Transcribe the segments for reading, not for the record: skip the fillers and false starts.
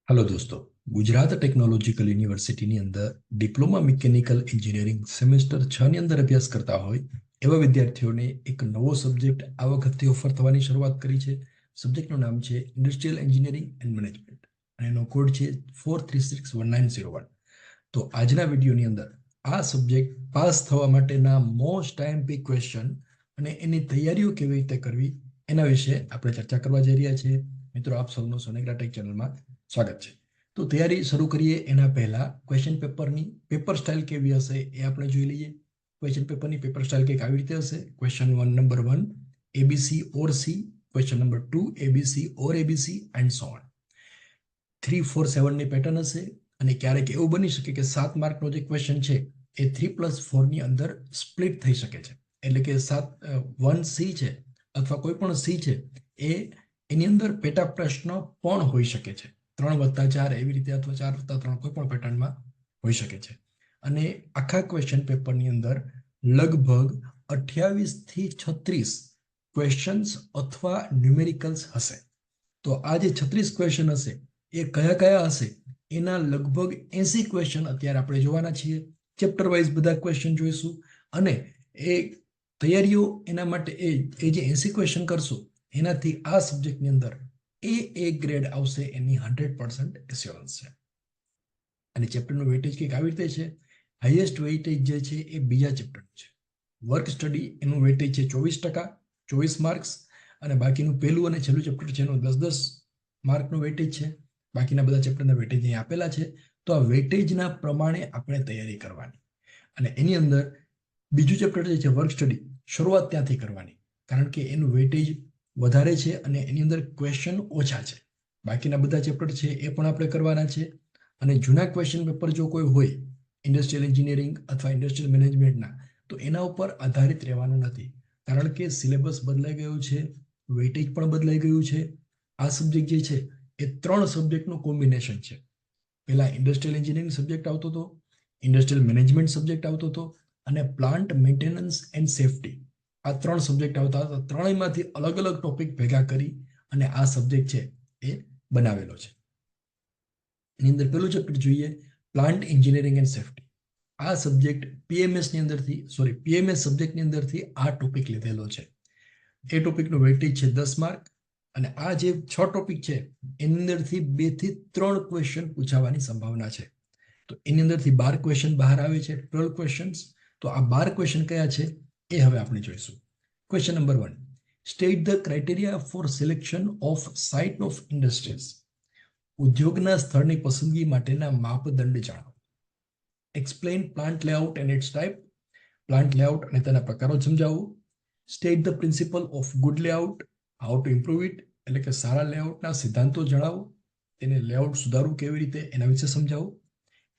Hello दोस्तों। Gujarat technological यूनिवर्सिटीની અંદર diploma mechanical engineering semester 6 ની અંદર અભ્યાસ કરતા હોય એવા વિદ્યાર્થીઓને એક નવો સબ્જેક્ટ આ વખતે ઓફર થવાની શરૂઆત કરી છે. સબ્જેક્ટનું નામ છે ઇન્ડસ્ટ્રીયલ એન્જિનિયરિંગ એન્ડ મેનેજમેન્ટ અને એનો કોડ છે 4361901. તો આજના વિડીયોની અંદર આ સબ્જેક્ટ પાસ થવા માટેના મોસ્ટ ટાઈમ ક્વેશ્ચન અને એની તૈયારીઓ કેવી રીતે કરવી એના વિશે આપણે ચર્ચા કરવા જઈ રહ્યા છીએ. મિત્રો, આપ સૌનું સોનેગ્રા ટેક ચેનલમાં સ્વાગત છે. તો તૈયારી શરૂ કરીએ એના પહેલા ક્વેશ્ચન પેપરની પેપર સ્ટાઇલ કેવી હશે એ આપણે જોઈ લઈએ. ક્વેશ્ચન પેપરની પેપર સ્ટાઇલ કંઈક આવી રીતે હશે. Question number 1 ABC or C, question number 2 ABC or ABC and so on. 3, 4, 7 ની પેટર્ન હશે અને ક્યારેક એવું બની શકે કે 7 માર્કનો જે ક્વેશ્ચન છે એ 3+4 ની અંદર સ્પ્લિટ થઈ શકે છે. એટલે કે 1 સી છે અથવા કોઈ પણ સી છે એ એની અંદર પેટા પ્રશ્ન પણ હોઈ શકે છે. 3+4 એવી રીતે અથવા 4+3 કોઈ પણ પેટર્નમાં હોઈ શકે છે. અને આખા ક્વેશ્ચન પેપરની અંદર લગભગ 28 થી 36 ક્વેશ્ચન્સ અથવા ન્યુમેરિકલ્સ હશે. તો આ જે 36 ક્વેશ્ચન હશે એ કયા કયા હશે એના લગભગ 80 ક્વેશ્ચન અત્યારે આપણે જોવાના છીએ. ચેપ્ટર વાઇઝ બધા ક્વેશ્ચન જોઈશું અને એ તૈયારીઓ એના માટે એ જે 80 ક્વેશ્ચન કરશો એનાથી આ સબ્જેક્ટની અંદર એ ગ્રેડ આવશે એની 100% એશ્યોરન્સ છે. અને ચેપ્ટરનું વેઇટેજ કંઈક આવી રીતે છે. હાઈએસ્ટ વેઇટેજ જે છે એ બીજા ચેપ્ટરનું છે. વર્ક સ્ટડી એનું વેઇટેજ છે 24%, 24 માર્ક્સ, અને બાકીનું પહેલું અને છેલ્લું ચેપ્ટર છે એનું 10-10 માર્કનું વેઇટેજ છે. બાકીના બધા ચેપ્ટરના વેઇટેજ અહીં આપેલા છે. તો આ વેઇટેજના પ્રમાણે આપણે તૈયારી કરવાની. અને એની અંદર બીજું ચેપ્ટર જે છે વર્ક સ્ટડી, શરૂઆત ત્યાંથી કરવાની, કારણ કે એનું વેઇટેજ વધારે છે અને એની અંદર ક્વેશ્ચન ઓછા છે. બાકીના બધા ચેપ્ટર છે એ પણ આપણે કરવાના છે. અને જૂના ક્વેશ્ચન પેપર જો કોઈ હોય ઇન્ડસ્ટ્રીયલ એન્જિનિયરિંગ અથવા ઇન્ડસ્ટ્રીયલ મેનેજમેન્ટના, તો એના ઉપર આધારિત રહેવાનું નથી, કારણ કે સિલેબસ બદલાઈ ગયું છે, વેઇટેજ પણ બદલાઈ ગયું છે. આ સબ્જેક્ટ જે છે એ 3 સબ્જેક્ટનું કોમ્બિનેશન છે. પહેલા ઇન્ડસ્ટ્રીયલ એન્જિનિયરિંગ સબ્જેક્ટ આવતો હતો, ઇન્ડસ્ટ્રીયલ મેનેજમેન્ટ સબ્જેક્ટ આવતો હતો અને પ્લાન્ટ મેન્ટેનન્સ એન્ડ સેફટી, આ 3 સબ્જેક્ટ આવતા હતા. ત્રણેયમાંથી અલગ અલગ ટોપિક ભેગા કરી અને આ સબ્જેક્ટ છે એ બનાવેલો છે. એની અંદર પેલું ચેપ્ટર જોઈએ પ્લાન્ટ એન્જિનિયરિંગ એન્ડ સેફટી. આ સબ્જેક્ટ પીએમએસ સબ્જેક્ટની અંદરથી આ ટોપિક લીધેલો છે. એ ટોપિકનું વેઇટેજ છે 10 માર્ક. અને આ જે 6 ટોપિક છે એની અંદરથી 2 થી 3 ક્વેશ્ચન પૂછાવાની સંભાવના છે. તો એની અંદરથી 12 ક્વેશ્ચન બહાર આવે છે, 12 ક્વેશ્ચન્સ. તો આ 12 ક્વેશ્ચન કયા છે એ હવે આપણે જોઈશું. Question number 1, state the criteria for selection of site of industries. ઉદ્યોગના સ્થળની પસંદગી માટેના માપદંડ જણાવો. Explain plant layout and its type. Plant layout અને તેના પ્રકારો સમજાવો. State the principle of good layout, how to improve it, એટલે કે સારા લેઆઉટના સિદ્ધાંતો જણાવો. તેને લેઆઉટ સુધારવું કેવી રીતે એના વિશે સમજાવો.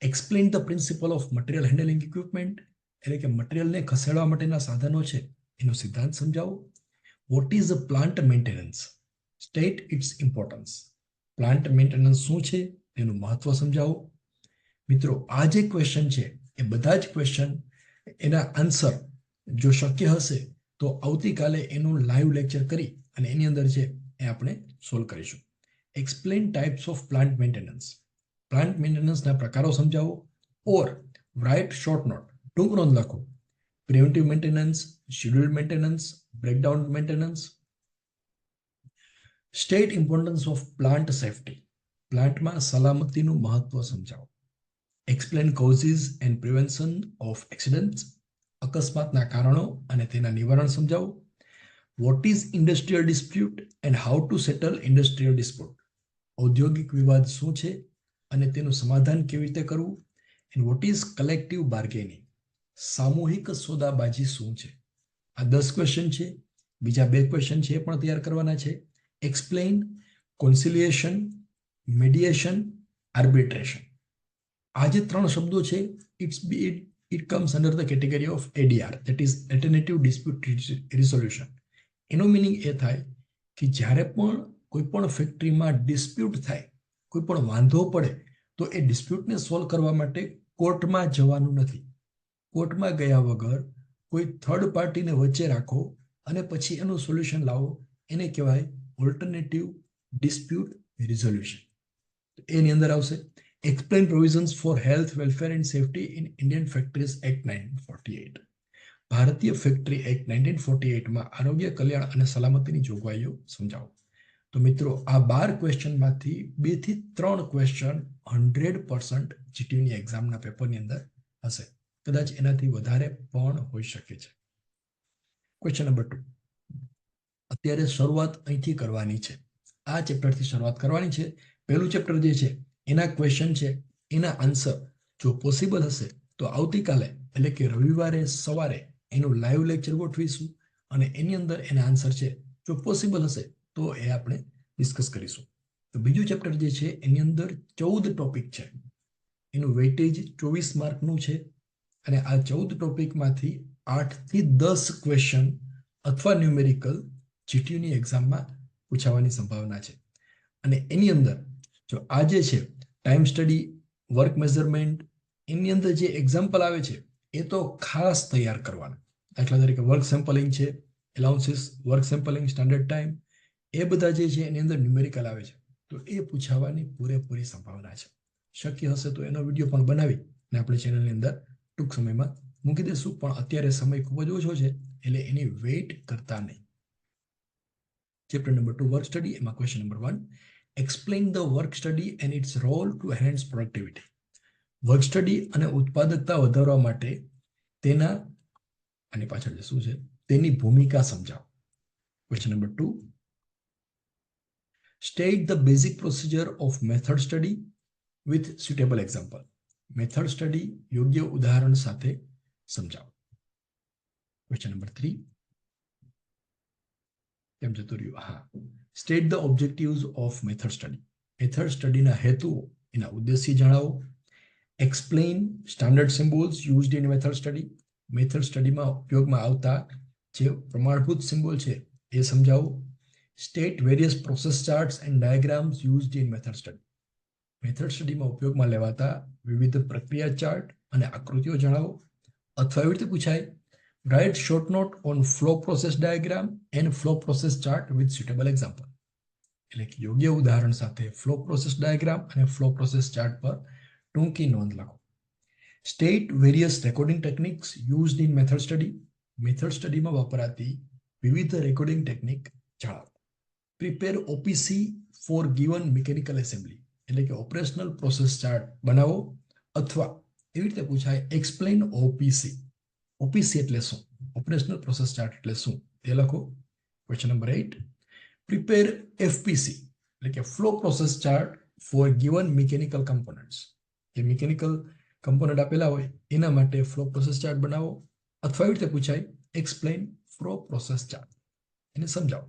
Explain the principle of material handling equipment, એટલે કે મટીરિયલને ખસેડવા માટેના સાધનો છે એનો સિદ્ધાંત સમજાવો. What is a plant maintenance, state its importance. Plant maintenance શું છે તેનું મહત્વ સમજાવો. મિત્રો, આ જે ક્વેશ્ચન છે એ બધા જ ક્વેશ્ચન એના આન્સર જો શક્ય હશે તો આવતીકાલે એનું લાઈવ લેક્ચર કરી અને એની અંદર છે એ આપણે સોલ્વ કરીશું. Explain types of plant maintenance, plant મેન્ટેનન્સના પ્રકારો સમજાવો. ઓર રાઇટ શોર્ટ નોટ, ટૂંક નોંધ લખો. Preventive maintenance, scheduled maintenance, breakdown maintenance. State importance of plant safety, પ્લાન્ટમાં સલામતીનું મહત્વ સમજાવો. Explain causes and prevention of accidents, અકસ્માતના કારણો અને તેના નિવારણ સમજાવો. What is industrial dispute and how to settle industrial dispute, ઔદ્યોગિક વિવાદ શું છે અને તેનું સમાધાન કેવી રીતે કરવું. And what is collective bargaining, સામૂહિક સોદાબાજી શું છે. આ 10 ક્વેશ્ચન છે. બીજા 2 ક્વેશ્ચન છે એ પણ તૈયાર કરવાના છે. Explain conciliation, mediation, arbitration. આ જે 3 શબ્દો છે it comes under the category of ADR, that is alternative dispute resolution. એનો મિનિંગ એ થાય કે જ્યારે પણ કોઈ પણ ફેક્ટરીમાં ડિસ્પ્યુટ થાય, કોઈ પણ વાંધો પડે, તો એ ડિસ્પ્યુટને સોલ્વ કરવા માટે કોર્ટમાં જવાનું નથી. કોર્ટમાં ગયા વગર કોઈ થર્ડ પાર્ટીને વચ્ચે રાખો અને પછી એનું સોલ્યુશન લાવો, એને કહેવાય ઓલ્ટરનેટિવ ડિસ્પ્યુટ રિઝોલ્યુશન. તો એની અંદર આવશે explain provisions for health welfare and safety in Indian factories act 1948. ભારતીય ફેક્ટરી એક્ટ 1948માં આરોગ્ય કલ્યાણ અને સલામતીની જોગવાઈઓ સમજાવો. તો મિત્રો આ 12 ક્વેશ્ચનમાંથી 2 થી 3 ક્વેશ્ચન 100% જીટીયુની એક્ઝામના પેપરની અંદર હશે. કદાચ એનાથી વધારે પણ હોઈ શકે છે. Question number 2. અત્યારે શરૂઆત અહીંથી કરવાની છે. આ ચેપ્ટરથી શરૂઆત કરવાની છે. પહેલું ચેપ્ટર જે છે એના ક્વેશ્ચન છે, એના આન્સર જો પોસિબલ હશે તો આવતીકાલે એટલે કે રવિવારે સવારે એનું લાઈવ લેક્ચર ગોઠવીશું અને એની અંદર એના આન્સર છે જો પોસિબલ હશે તો એ આપણે ડિસ્કસ કરીશું. તો બીજું ચેપ્ટર જે છે એની અંદર 14 ટોપિક છે. એનું વેઇટેજ 24 માર્કનું છે અને આ 14 ટોપિકમાંથી 8 થી 10 ક્વેશ્ચન અથવા ન્યુમેરિકલ જીટીયુની એક્ઝામમાં પૂછાવાની સંભાવના છે. અને એની અંદર જો આ જે છે ટાઈમ સ્ટડી, વર્ક મેઝરમેન્ટ, એની અંદર જે એક્ઝામ્પલ આવે છે એ તો ખાસ તૈયાર કરવાના. દાખલા તરીકે વર્ક સેમ્પલિંગ છે, allowances, work sampling, standard time, એ બધા જે છે એની અંદર ન્યુમેરિકલ આવે છે તો એ પૂછાવાની પૂરેપૂરી સંભાવના છે. શક્ય હશે તો એનો વિડીયો પણ બનાવી અને આપણે ચેનલની અંદર ટૂંક સમયમાં મૂકી દઈશું, પણ અત્યારે સમય ખૂબ જ ઓછો છે એટલે એની વેઇટ કરતા નહીં. ચેપ્ટર નંબર 2 વર્ક સ્ટડી, એમાં question number 1, explain the work study and its role to enhance productivity. Work study અને ઉત્પાદકતા વધારવા માટે તેના આની પાછળ શું છે તેની ભૂમિકા સમજાવો. Question number 2, state the basic procedure of method study with suitable example. Method study યોગ્ય ઉદાહરણ સાથે સમજાવો. ક્વેશ્ચન નંબર 3, કેમ જતું રહ્યું? હા, state the objectives of method study. Method સ્ટડીના હેતુઓ, એના ઉદ્દેશ્ય જણાવો. Explain standard symbols used in method study. Method સ્ટડીમાં ઉપયોગમાં આવતા જે પ્રમાણભૂત સિમ્બોલ છે એ સમજાવો. State various process charts and diagrams used in method study. Method સ્ટડીમાં ઉપયોગમાં લેવાતા વિવિધ પ્રક્રિયા ચાર્ટ અને આકૃતિઓ જણાવો. અથવા એવી રીતે પૂછાય, write short note on flow process diagram and flow process chart with suitable example. એટલે કે યોગ્ય ઉદાહરણ સાથે ફ્લો પ્રોસેસ ડાયાગ્રામ અને ફ્લો પ્રોસેસ ચાર્ટ પર ટૂંકી નોંધ લખો. State various recording techniques used in method study. Method સ્ટડીમાં વપરાતી વિવિધ રેકોર્ડિંગ ટેકનિક જણાવો. Prepare OPC for given mechanical assembly. એટલે કે ઓપરેશનલ પ્રોસેસ ચાર્ટ બનાવો. અથવા એવી રીતે પૂછાય, એક્સપ્લેન ઓપીસી. ઓપીસી એટલે શું, ઓપરેશનલ પ્રોસેસ ચાર્ટ એટલે શું તે લખો. ક્વેશ્ચન નંબર 8, પ્રિપેર એફપીસી એટલે કે flow process chart for given mechanical components. જે મિકેનિકલ કમ્પોનન્ટ આપેલા હોય એના માટે ફ્લો પ્રોસેસ ચાર્ટ બનાવો. અથવા એવી રીતે પૂછાય, એક્સપ્લેન ફ્લો પ્રોસેસ ચાર્ટ, એને સમજાવો.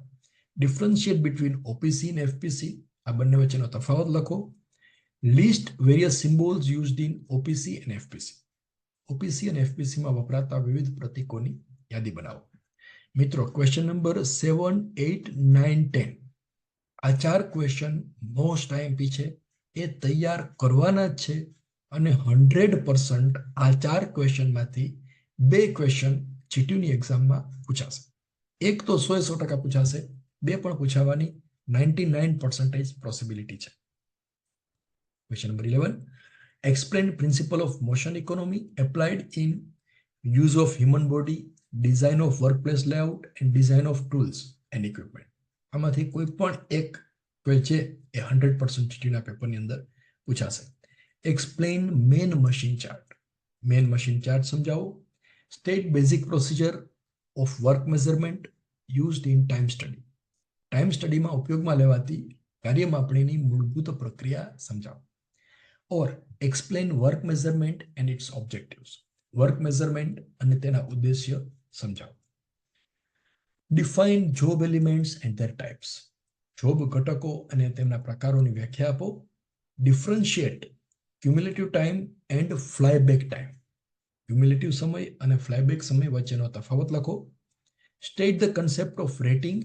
ડિફરન્શિએટ બિટવીન ઓપીસી અને એફપીસી, આ બંને વચ્ચેનો તફાવત લખો. List various symbols used in OPC અને એફપીસી. ઓપીસી અને એફપીસીમાં વપરાતા વિવિધ પ્રતીકોની યાદી બનાવો. મિત્રો, ક્વેશ્ચન નંબર 7, 8, 9, 10 આ 4 ક્વેશ્ચન મોસ્ટ આઈએમપી છે, એ તૈયાર કરવાના જ છે અને 100% આ 4 ક્વેશ્ચનમાંથી 2 ક્વેશ્ચન જીટીયુની એક્ઝામમાં પૂછાશે. એક તો 100% પૂછાશે, 2 પણ પૂછાવાની 99% પોસિબિલિટી છે. Question number 11, explain principle of motion economy applied in use of human body, design of workplace layout and design of tools and equipment. આમાંથી કોઈ પણ એક છે એ 100% જીટીયુના પેપરની અંદર પૂછાશે. Explain man machine chart. Man machine chart સમજાવો. State basic procedure of work measurement used in time study. Time સ્ટડીમાં ઉપયોગમાં લેવાતી કાર્યમાપણીની મૂળભૂત પ્રક્રિયા સમજાવો. Or explain work measurement and its objectives. Work measurement અને તેના ઉદ્દેશ્ય સમજાવો. Define job elements and their types. Job ઘટકો અને તેમના પ્રકારોની વ્યાખ્યા આપો. Differentiate cumulative time and flyback time. Cumulative સમય અને ફ્લાયબેક સમય વચ્ચેનો તફાવત લખો. State the concept of rating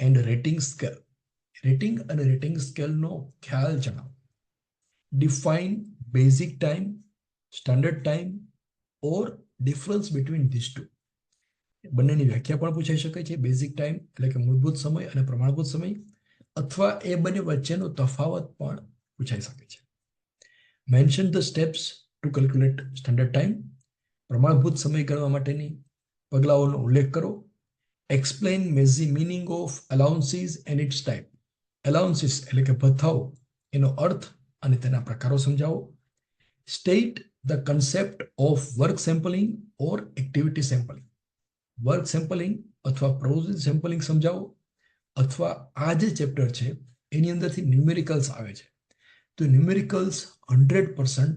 and rating scale. Rating અને રેટિંગ સ્કેલનો ખ્યાલ જણાવો. Define basic time, standard time or difference between these two. બંનેની વ્યાખ્યા પણ પૂછાઈ શકે છે. બેઝિક ટાઈમ એટલે કે મૂળભૂત સમય અને પ્રમાણભૂત સમય, અથવા એ બંને વચ્ચેનો તફાવત પણ પૂછાઈ શકે છે. Mention the steps to calculate standard time. પ્રમાણભૂત સમય ગણવા માટેની પગલાઓનો ઉલ્લેખ કરો. Explain meaning of allowances and its type. Allowances એટલે કે ભથ્થાઓ, એનો અર્થ અને તેના પ્રકારો સમજાવો. State the concept of work sampling or activity sampling. Work sampling અથવા પ્રવૃત્તિ સેમ્પલિંગ સમજાવો. અથવા આ જે ચેપ્ટર છે એની અંદરથી ન્યુમેરિકલ્સ આવે છે, તો ન્યુમેરિકલ્સ 100%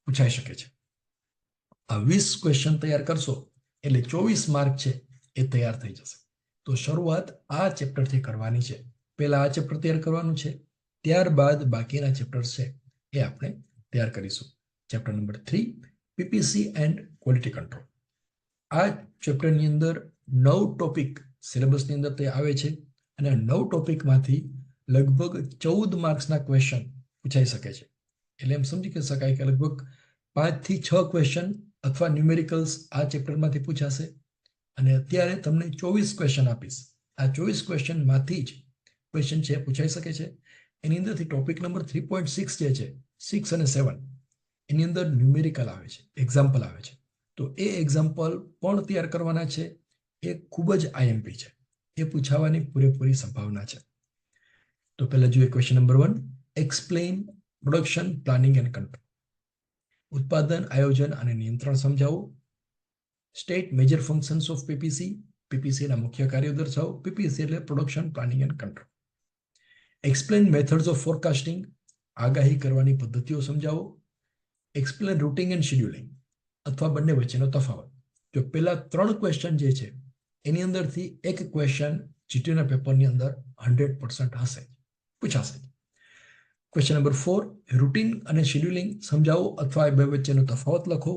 પૂછાઈ શકે છે. આ 20 ક્વેશ્ચન તૈયાર કરશો એટલે 24 માર્ક છે એ તૈયાર થઈ જશે. તો શરૂઆત આ ચેપ્ટરથી કરવાની છે. પહેલા આ ચેપ્ટર તૈયાર કરવાનું છે, ત્યારબાદ બાકીના ચેપ્ટર છે એ આપણે તૈયાર કરીશું. Chapter number 3 PPC and quality control. આ ચેપ્ટરની અંદર 9 ટોપિક સિલેબસની અંદર તે આવે છે અને 9 ટોપિકમાંથી લગભગ 14 માર્ક્સના ક્વેશ્ચન પૂછાઈ શકે છે. એટલે એમ સમજી શકાય કે લગભગ 5 થી 6 ક્વેશ્ચન અથવા ન્યુમેરિકલ્સ આ ચેપ્ટરમાંથી પૂછાશે. અને અત્યારે તમને 24 ક્વેશ્ચન આપીશ. આ 24 ક્વેશ્ચનમાંથી જ ક્વેશ્ચન છે પૂછાઈ શકે છે. એની અંદરથી ટોપિક નંબર 3.6 જે છે, 6 અને 7, એની અંદર ન્યુમેરિકલ આવે છે, એક્ઝામ્પલ આવે છે. તો એ એક્ઝામ્પલ પણ તૈયાર કરવાના છે. એ ખૂબ જ આઈએમપી છે, એ પૂછાવાની પૂરેપૂરી સંભાવના છે. તો પહેલા જોઈએ question number 1. Explain production planning and control. ઉત્પાદન આયોજન અને નિયંત્રણ સમજાવો. State major functions of PPC. PPC ના મુખ્ય કાર્યો દર્શાવો. પીપીસી એટલે production planning and control. Explain methods of forecasting. આગાહી કરવાની પદ્ધતિઓ સમજાવો. એક્સપ્લેન રૂટિંગ એન્ડ શેડ્યુલિંગ અથવા બંને વચ્ચેનો તફાવત. જો પેલા 3 ક્વેશ્ચન જે છે એની અંદરથી એક ક્વેશ્ચન જીટીયુના પેપરની અંદર 100% હશે, પૂછાશે. Question number 4. રૂટિન અને શેડ્યુલિંગ સમજાવો અથવા બે વચ્ચેનો તફાવત લખો.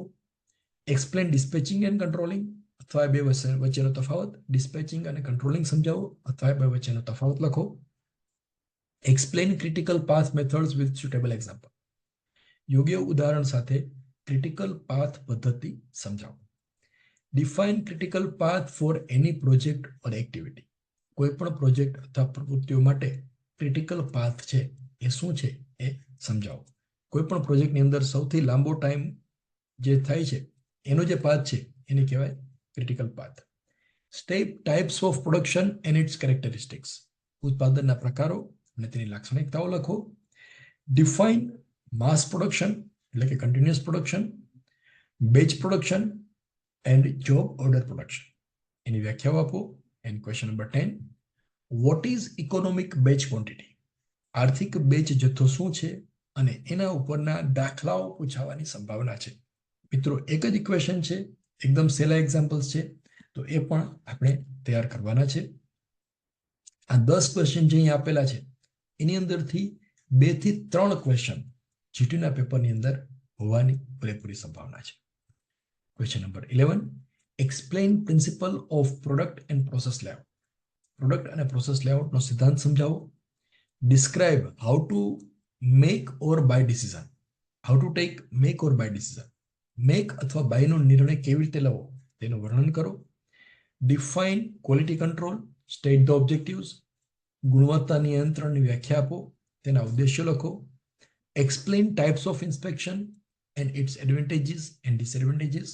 એક્સપ્લેન ડિસ્પેચિંગ એન્ડ કંટ્રોલિંગ અથવા બે વચ્ચેનો તફાવત. ડિસ્પેચિંગ અને કંટ્રોલિંગ સમજાવો અથવા બે વચ્ચેનો તફાવત લખો. Explain critical path methods with suitable example. યોગ્ય ઉદાહરણ સાથે ક્રિટિકલ પાથ પદ્ધતિ સમજાવો. ડિફાઇન ક્રિટિકલ પાથ ફોર એની પ્રોજેક્ટ ઓર એક્ટિવિટી. કોઈ પણ પ્રોજેક્ટ અથવા પ્રવૃત્તિઓ માટે ક્રિટિકલ પાથ છે એ શું છે એ સમજાવો. કોઈ પણ પ્રોજેક્ટની અંદર સૌથી લાંબો ટાઈમ જે થાય છે એનો જે પાથ છે એને કહેવાય critical path. Types of production and its characteristics. ઉત્પાદનના પ્રકારો અને તેની લાક્ષણિકતાઓ લખો. ડિફાઇન માસ પ્રોડક્શન એટલે કે continuous production, batch production and job order production. એની વ્યાખ્યાઓ આપો. And question number 10. What is economic batch quantity. આર્થિક બેચ જથ્થો શું છે અને એના ઉપરના દાખલાઓ પૂછાવાની સંભાવના છે. મિત્રો એક જ ઇક્વેશન છે, એકદમ સહેલા એક્ઝામ્પલ્સ છે, તો એ પણ આપણે તૈયાર કરવાના છે. આ 10 ક્વેશ્ચન જે અહીં આપેલા છે એની અંદરથી 2 થી 3 ક્વેશ્ચન જીટીયુના પેપરની અંદર હોવાની પૂરેપૂરી સંભાવના છે. Question number 11. Explain principle of product and process layout. Product અને પ્રોસેસ લેઆઉટનો સિદ્ધાંત સમજાવો. Describe how to make or buy decision. How to take make or buy decision. Make અથવા બાયનો નિર્ણય કેવી રીતે લેવો તેનું વર્ણન કરો. Define quality control. State the objectives. ગુણવત્તા નિયંત્રણની વ્યાખ્યા આપો, તેના ઉદ્દેશ્યો લખો. Explain types of inspection and its advantages and disadvantages.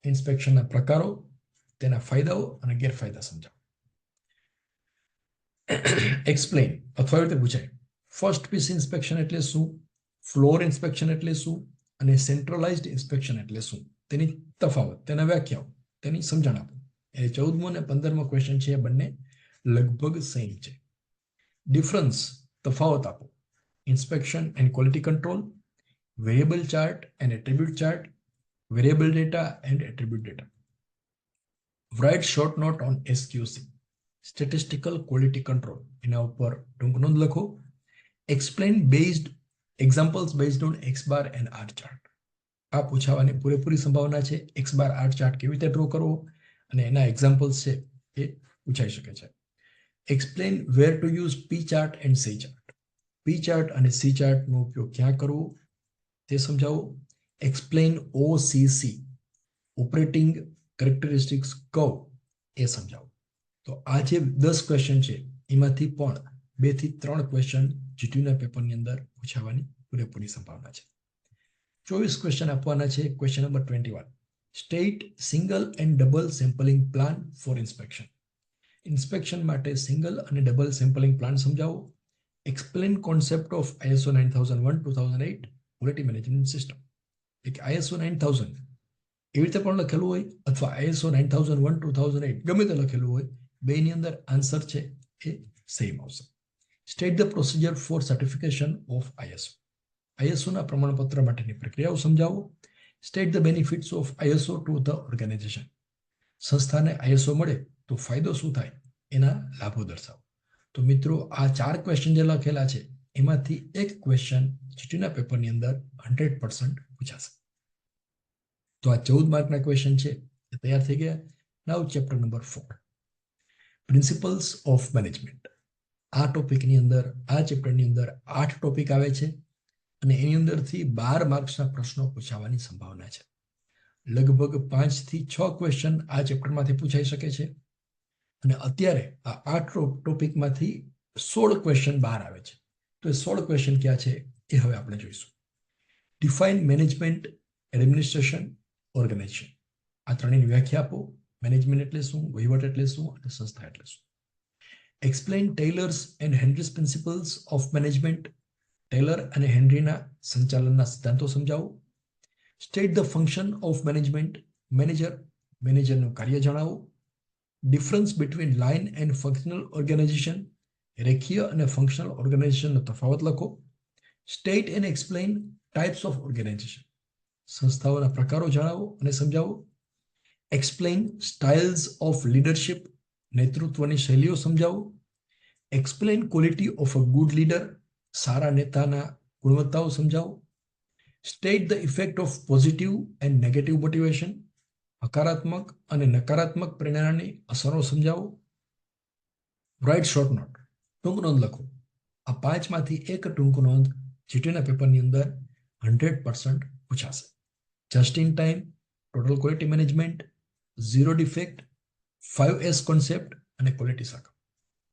ઇન્સ્પેક્શનના પ્રકારો, તેના ફાયદાઓ અને ગેરફાયદા સમજાવો. એક્સપ્લેન અથવા રીતે પૂછાય. ફર્સ્ટ પીસ ઇન્સ્પેક્શન એટલે શું, ફ્લોર ઇન્સ્પેક્શન એટલે શું અને સેન્ટ્રલાઇઝ્ડ ઇન્સ્પેક્શન એટલે શું, તેની તફાવત, તેના વ્યાખ્યાઓ, તેની સમજણ આપો. એટલે 14મો અને 15મો ક્વેશ્ચન છે એ બંને લગભગ સેમ છે. ડિફરન્સ, તફાવત આપો. Inspection and quality control, variable chart and attribute chart, variable data and attribute data. Write short note on SQC. Statistical quality control, એના ઉપર ટૂંક નોંધ લખો. Explain examples based on X bar and R chart. આ પૂછાવાની પૂરેપૂરી સંભાવના છે. એક્સ બાર આર ચાર્ટ કેવી રીતે ડ્રો કરવો અને એના એક્ઝામ્પલ્સ છે એ પૂછાઈ શકે છે. Explain where to use P chart and C chart. P chart અને સી ચાર્ટનો ઉપયોગ ક્યાં કરવો તે સમજાવો. Explain OCC, operating characteristics curve, એ સમજાવો. તો આ જે 10 ક્વેશ્ચન છે એમાંથી પણ 2 થી 3 ક્વેશ્ચન જીટીયુના પેપરની અંદર પૂછાવાની પૂરેપૂરી સંભાવના છે. 24 ક્વેશ્ચન આપવાના છે. Question number 21. State single and double sampling plan four inspection. Inspection માટે સિંગલ અને ડબલ સેમ્પલિંગ પ્લાન સમજાવો. Explain concept of ISO 9001:2008 quality management system. એક ISO 9000 એવી રીતે પણ લખેલું હોય અથવા ISO 9001:2008 ગમે તે લખેલું હોય, બેની અંદર આન્સર છે એ સેમ આવશે. State the procedure for certification of ISO. ISOના પ્રમાણપત્ર માટેની પ્રક્રિયાઓ સમજાવો. State the benefits of ISO to the organisation. સંસ્થાને ISO મળે તો ફાયદો શું થાય એના લાભો દર્શાવો. તો મિત્રો, આ 4 ક્વેશ્ચન જે લખેલા છે એમાંથી એક ક્વેશ્ચન જીટીયુના પેપરની અંદર 100% પૂછાશે. તો આ 14 માર્કના ક્વેશ્ચન છે એ તૈયાર થઈ ગયા. Now chapter number 4, principles of management. આ ટોપિકની અંદર, આ ચેપ્ટરની અંદર 8 ટોપિક આવે છે અને એની અંદરથી 12 માર્ક્સના પ્રશ્નો પૂછાવાની સંભાવના છે. લગભગ 5 થી 6 ક્વેશ્ચન આ ચેપ્ટરમાંથી પૂછાઈ શકે છે અને અત્યારે આ 8 ટોપિકમાંથી 16 ક્વેશ્ચન બહાર આવે છે. તો એ 16 ક્વેશ્ચન ક્યાં છે એ હવે આપણે જોઈશું. Define management, administration, organisation. આ ત્રણેયની વ્યાખ્યા આપો. મેનેજમેન્ટ એટલે શું, વહીવટ એટલે શું અને સંસ્થા એટલે શું. Explain Taylor's and Henry's principles of management. Taylor અને હેનરીના સંચાલનના સિદ્ધાંતો સમજાવો. State the function of management. મેનેજરનું કાર્ય જણાવો. Difference between line and functional organization. રેખીય અને ફંક્શનલ ઓર્ગેનાઇઝેશનનો તફાવત લખો. State and explain types of organization. સંસ્થાઓના પ્રકારો જણાવો અને સમજાવો. Explain styles of leadership. નેતૃત્વની શૈલીઓ સમજાવો. Explain quality of a good leader. સારા નેતાના ગુણવત્તાઓ સમજાવો. State the effect of positive and negative motivation. હકારાત્મક અને નકારાત્મક પ્રેરણાની અસરો સમજાવો. Write short note. ટૂંક નોંધ લખો. આ 5માંથી એક ટૂંક નોંધ જીટીયુના પેપરની અંદર 100% પૂછાશે. Just in time, total quality management, zero defect, 5S concept અને ક્વોલિટી સાયકલ.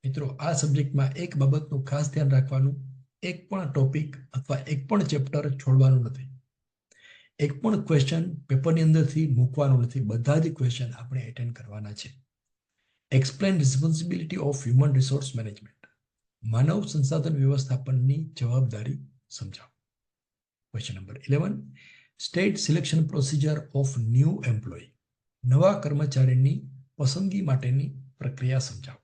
મિત્રો, આ સબ્જેક્ટમાં એક બાબતનું ખાસ ધ્યાન રાખવાનું, એક પણ ટોપિક અથવા એક પણ ચેપ્ટર છોડવાનું નથી. એક પણ ક્વેશ્ચન પેપરની અંદરથી મૂકવાનું નથી. બધા જ ક્વેશ્ચન આપણે એટેન્ડ કરવાના છે. Explain responsibility of human resource management. માનવ સંસાધન વ્યવસ્થાપનની જવાબદારી સમજાવો. Question number 11, state selection procedure of new employee. નવા કર્મચારીની પસંદગી માટેની પ્રક્રિયા સમજાવો.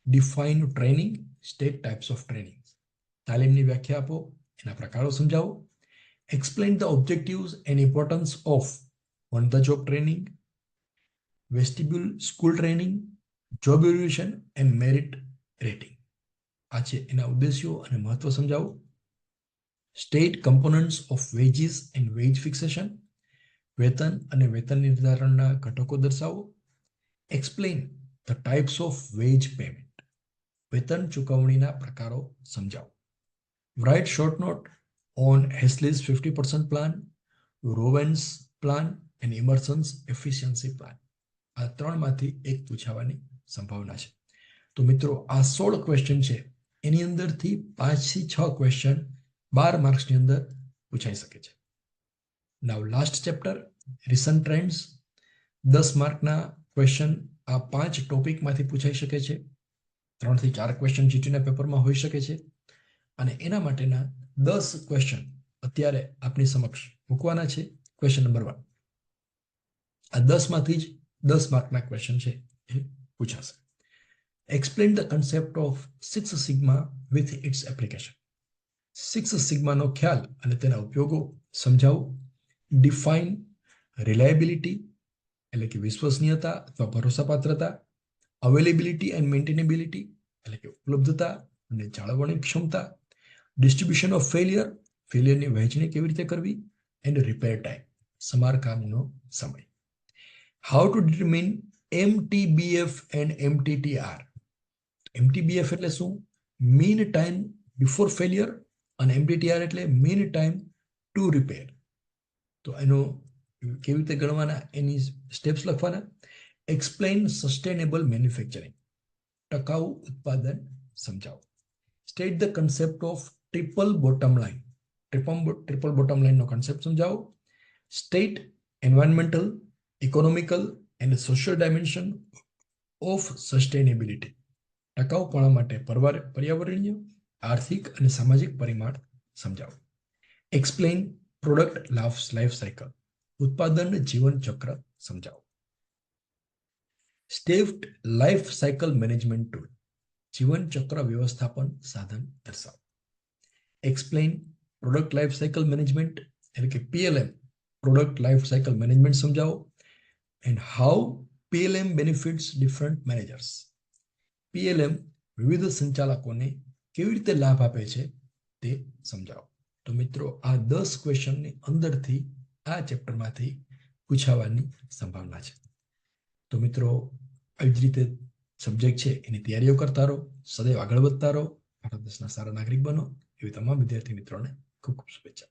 Define training. State types of training. તાલીમની વ્યાખ્યા આપો, એના પ્રકારો સમજાવો. Explain the objectives and importance of on the job training, vestibule school training, job evaluation and merit rating. આ છે એના ઉદ્દેશ્યો અને મહત્વ સમજાવો. State components of veggies and wage fixation. વેતન અને વેતન નિર્ધારણના ઘટકો દર્શાવો. Explain the types of wage payment. વેતન ચૂકવણીના પ્રકારો સમજાવો. Write short note on Halsey's 50% plan, Rowan's plan and Emerson's efficiency plan. આ 3માંથી એક પૂછાવાની સંભાવના છે. તો મિત્રો, આ 16 ક્વેશ્ચન છે એની અંદરથી 5 થી 6 ક્વેશ્ચન 12 માર્ક્સની અંદર પૂછાઈ શકે છે. Now last chapter, recent trends. 10 માર્કના ક્વેશ્ચન આ 5 ટોપિકમાંથી પૂછાઈ શકે છે. 3 થી 4 ક્વેશ્ચન જીટીયુના પેપરમાં હોઈ શકે છે અને એના માટેના 10 ક્વેશ્ચન અત્યારે આપણી સમક્ષ મૂકવાના છે. Question number 1. આ 10માંથી જ 10 માર્કના ક્વેશ્ચન છે એ પૂછાશે. Explain the concept of 6 sigma with its application. 6 સિગ્માનો ખ્યાલ અને તેના ઉપયોગો સમજાવો. ડિફાઇન રિલાયબિલિટી એટલે કે વિશ્વસનીયતા અથવા ભરોસાપાત્રતા. અવેલેબિલિટી એન્ડ મેન્ટેનેબિલિટી એટલે કે ઉપલબ્ધતા અને જાળવણી ક્ષમતા. ડિસ્ટ્રીબ્યુશન ઓફ ફેલિયર, ફેલિયરની વહેંચણી કેવી રીતે કરવી. એન્ડ રિપેર ટાઈમ, સમારકામનો સમય. How to determine MTBF and MTTR. MTBF એટલે શું? મીન ટાઈમ બિફોર ફેલિયર અને MTTR એટલે મીન ટાઈમ ટુ રિપેર. તો એનો કેવી રીતે ગણવાના એની સ્ટેપ્સ લખવાના. Explain sustainable manufacturing. ટકાઉ ઉત્પાદન સમજાવો. State the concept of triple bottom line. Triple bottom લાઇનનો કન્સેપ્ટ સમજાવો. State environmental, economical and social dimension of sustainability. ટકાઉપણા માટે પર્યાવરણીય, આર્થિક અને સામાજિક પરિમાણ સમજાવો. Explain product life cycle. ઉત્પાદન જીવન ચક્ર સમજાવો. Stepped life cycle management tool. જીવન ચક્ર વ્યવસ્થાપન સાધન દર્શાવો. Explain product life cycle management એટલે કે PLM product life cycle management સમજાવો. And how PLM benefits different managers. PLM વિવિધ સંચાલકોને કેવી રીતે લાભ આપે છે તે સમજાવો. તો મિત્રો આ 10 ક્વેશ્ચનની અંદરથી આ ચેપ્ટરમાંથી પૂછાવાની સંભાવના છે. તો મિત્રો આવી જ રીતે સબ્જેક્ટ છે એની તૈયારીઓ કરતા રહો, સદૈવ આગળ વધતા રહો, ભારત દેશના સારા નાગરિક બનો, એવી તમામ વિદ્યાર્થી મિત્રોને ખૂબ ખૂબ શુભેચ્છા.